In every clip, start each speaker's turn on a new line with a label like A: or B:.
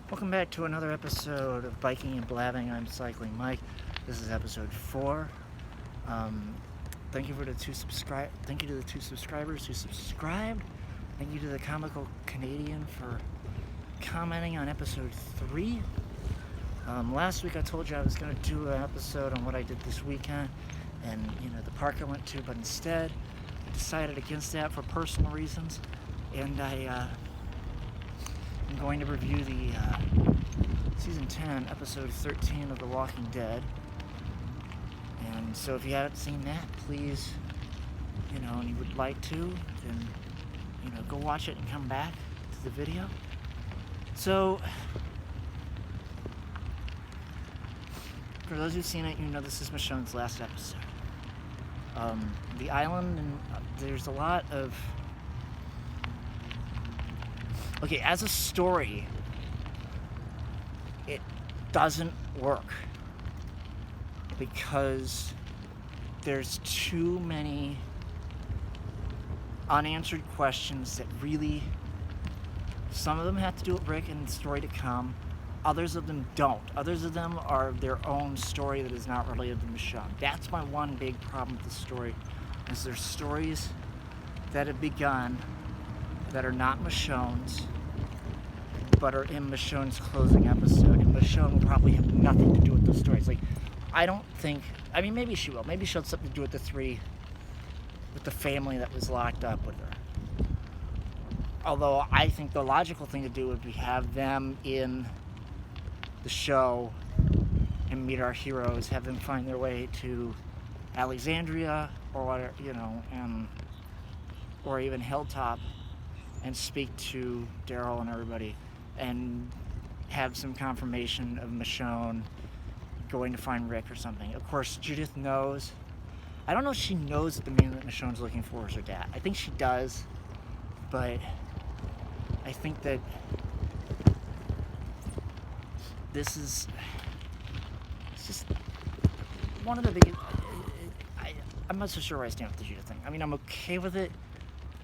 A: Welcome back to another episode of Biking and Blabbing. I'm Cycling Mike. This is episode 4. Thank you to the two subscribers who subscribed. Thank you to the comical Canadian for commenting on episode 3. Last week I told you I was going to do an episode on what I did this weekend and the park I went to, but instead I decided against that for personal reasons, and I'm going to review the season 10, episode 13 of The Walking Dead. And so if you haven't seen that, please, and you would like to, then, go watch it and come back to the video. So, for those who've seen it, this is Michone's last episode. The island, and there's a lot of... Okay, as a story, it doesn't work because there's too many unanswered questions that really, some of them have to do with Rick and the story to come, others of them don't. Others of them are their own story that is not related to Michone. That's my one big problem with the story, is there's stories that have begun that are not Michone's, but are in Michone's closing episode, and Michone will probably have nothing to do with those stories. Maybe she will. Maybe she'll have something to do with the family that was locked up with her. Although I think the logical thing to do would be have them in the show and meet our heroes, have them find their way to Alexandria or whatever, or even Hilltop, and speak to Daryl and everybody, and have some confirmation of Michone going to find Rick or something. Of course, Judith knows. I don't know if she knows that the man that Michone's looking for is her dad. I think she does, but I think that it's just one of the biggest... I'm not so sure where I stand with the Judith thing. I'm okay with it,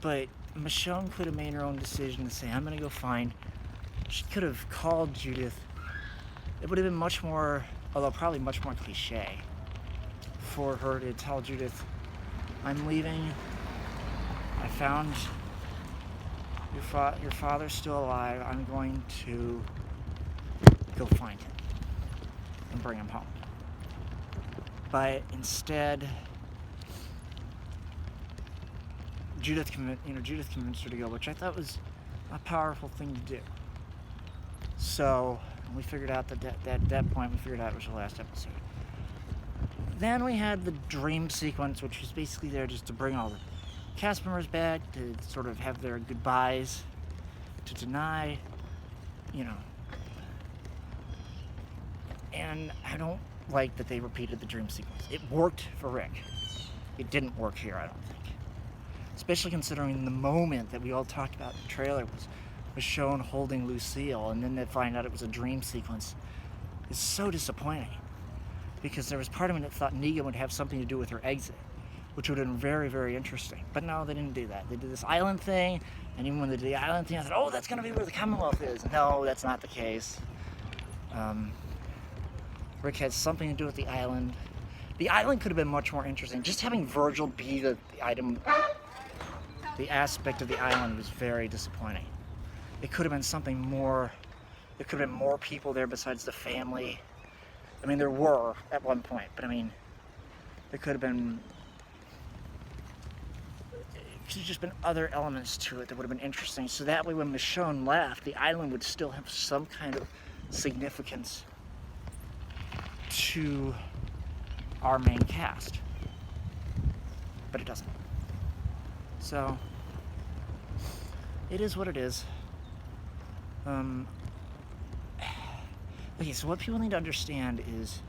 A: but Michone could have made her own decision to say, I'm going to go find... She could have called Judith. It would have been much more, although probably much more cliche, for her to tell Judith, I'm leaving. I found your father's still alive. I'm going to go find him and bring him home. But instead, Judith convinced her to go, which I thought was a powerful thing to do. So we figured out that at that point it was the last episode. Then we had the dream sequence, which was basically there just to bring all the cast members back, to sort of have their goodbyes, to deny, And I don't like that they repeated the dream sequence. It worked for Rick. It didn't work here, I don't think. Especially considering the moment that we all talked about in the trailer was Michone holding Lucille, and then they find out it was a dream sequence. It's so disappointing, because there was part of me that thought Negan would have something to do with her exit, which would have been very, very interesting. But no, they didn't do that. They did this island thing, and even when they did the island thing, I thought, oh, that's going to be where the Commonwealth is. No, that's not the case. Rick had something to do with the island. The island could have been much more interesting. Just having Virgil be the aspect of the island was very disappointing. It could have been something more. There could have been more people there besides the family. There were at one point, but there could have been. It could have just been other elements to it that would have been interesting. So that way, when Michone left, the island would still have some kind of significance to our main cast. But it doesn't. So it is what it is. Okay, so what people need to understand is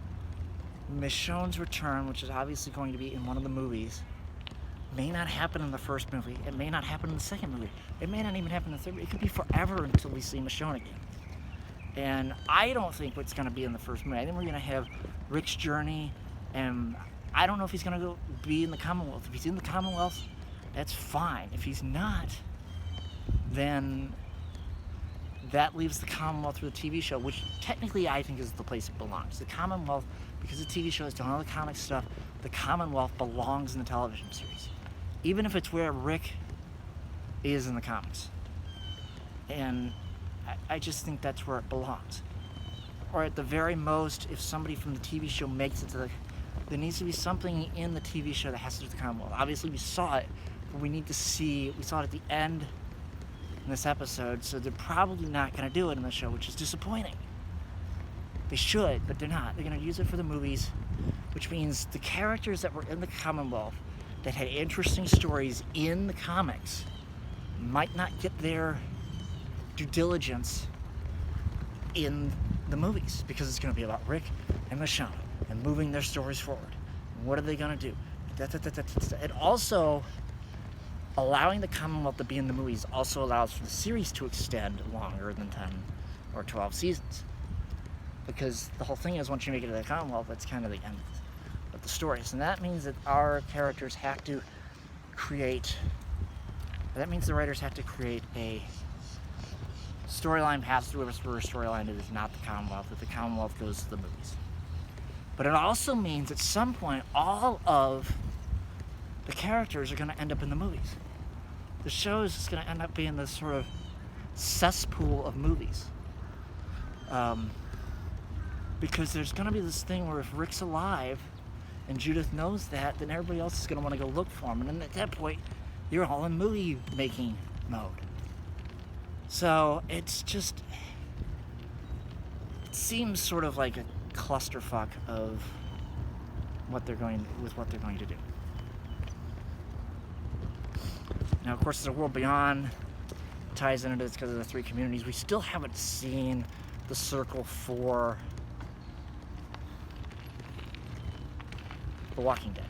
A: Michone's return, which is obviously going to be in one of the movies, may not happen in the first movie. It may not happen in the second movie. It may not even happen in the third movie. It could be forever until we see Michone again. And I don't think what's going to be in the first movie. I think we're going to have Rick's journey, and I don't know if he's going to go be in the Commonwealth. If he's in the Commonwealth, that's fine. If he's not, then that leaves the Commonwealth for the TV show, which technically I think is the place it belongs. The Commonwealth, because the TV show has done all the comic stuff, the Commonwealth belongs in the television series. Even if it's where Rick is in the comics. And I just think that's where it belongs. Or at the very most, if somebody from the TV show makes it to there needs to be something in the TV show that has to do with the Commonwealth. Obviously we saw it, but we saw it at the end in this episode, so they're probably not going to do it in the show, which is disappointing. They should, but they're not. They're going to use it for the movies, which means the characters that were in the Commonwealth that had interesting stories in the comics might not get their due diligence in the movies, because it's going to be about Rick and Michone and moving their stories forward. And what are they going to do? And also, allowing the Commonwealth to be in the movies also allows for the series to extend longer than 10 or 12 seasons. Because the whole thing is, once you make it to the Commonwealth, that's kind of the end of the stories. And that means that our characters have to create, that means the writers have to create a storyline path through a storyline that is not the Commonwealth, if the Commonwealth goes to the movies. But it also means at some point all of the characters are going to end up in the movies. The show is just going to end up being this sort of cesspool of movies. Because there's going to be this thing where if Rick's alive and Judith knows that, then everybody else is going to want to go look for him. And then at that point, you're all in movie making mode. So it's just, it seems sort of like a clusterfuck of what they're going to do. Now, of course, the World Beyond ties into this because of the three communities. We still haven't seen the circle for The Walking Dead.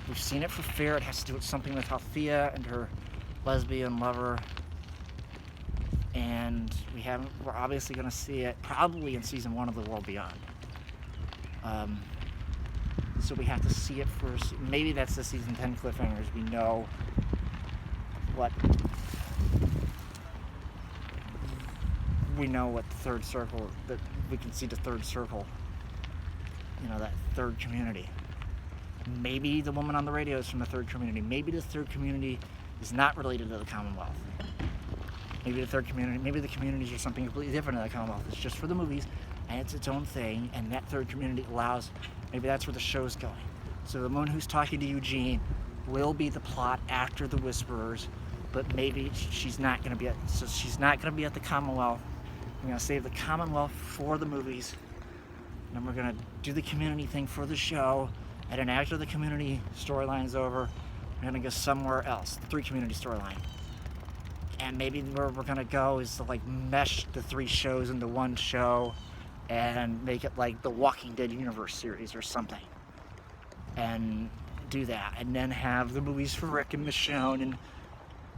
A: We've seen it for Fair. It has to do with something with Althea and her lesbian lover. And we're obviously going to see it probably in season 1 of The World Beyond. So we have to see it first. Maybe that's the season 10 cliffhangers. We know what the third circle, that we can see the third circle, that third community. Maybe the woman on the radio is from the third community. Maybe the third community is not related to the Commonwealth. Maybe the communities are something completely different than the Commonwealth. It's just for the movies, and it's its own thing, and that third community allows, maybe that's where the show's going. So the woman who's talking to Eugene will be the plot after the Whisperers, but maybe she's not going to be at the Commonwealth. We're going to save the Commonwealth for the movies, and then we're going to do the community thing for the show, and then after the community storyline's over, we're going to go somewhere else, the three community storyline. And maybe where we're going to go is to mesh the three shows into one show and make it like the Walking Dead universe series or something. And do that. And then have the movies for Rick and Michonne and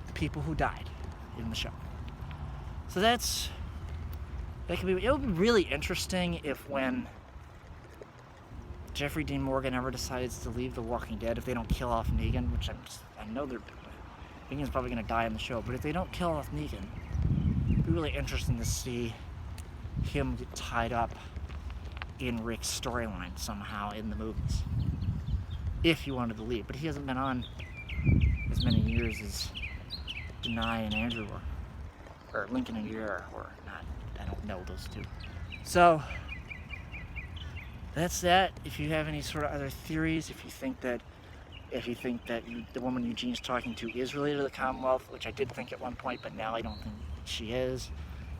A: the people who died in the show. So it would be really interesting if when Jeffrey Dean Morgan ever decides to leave The Walking Dead, if they don't kill off Negan, which I know they're doing. Negan's probably going to die in the show, but if they don't kill off Negan, it'd be really interesting to see him get tied up in Rick's storyline somehow in the movies, if he wanted to leave. But he hasn't been on as many years as Denai and Andrew or Lincoln and Garrett were. Not, I don't know those two. So that's that. If you have any sort of other theories, if you think that the woman Eugene's talking to is related to the Commonwealth, which I did think at one point, but now I don't think she is,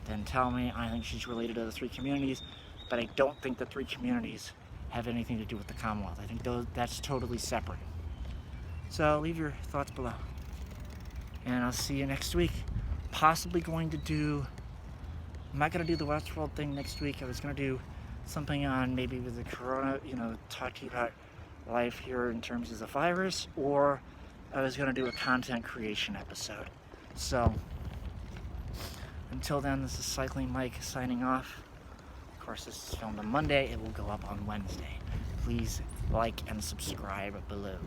A: then tell me. I think she's related to the three communities, but I don't think the three communities have anything to do with the Commonwealth. I think that's totally separate. So leave your thoughts below. And I'll see you next week. Possibly I'm not going to do the Westworld thing next week. I was going to do something on maybe with the corona, talking about life here in terms of the virus, or I was going to do a content creation episode. So until then, this is Cycling Mike signing off. Of course, this is filmed on Monday. It will go up on Wednesday. Please like and subscribe below.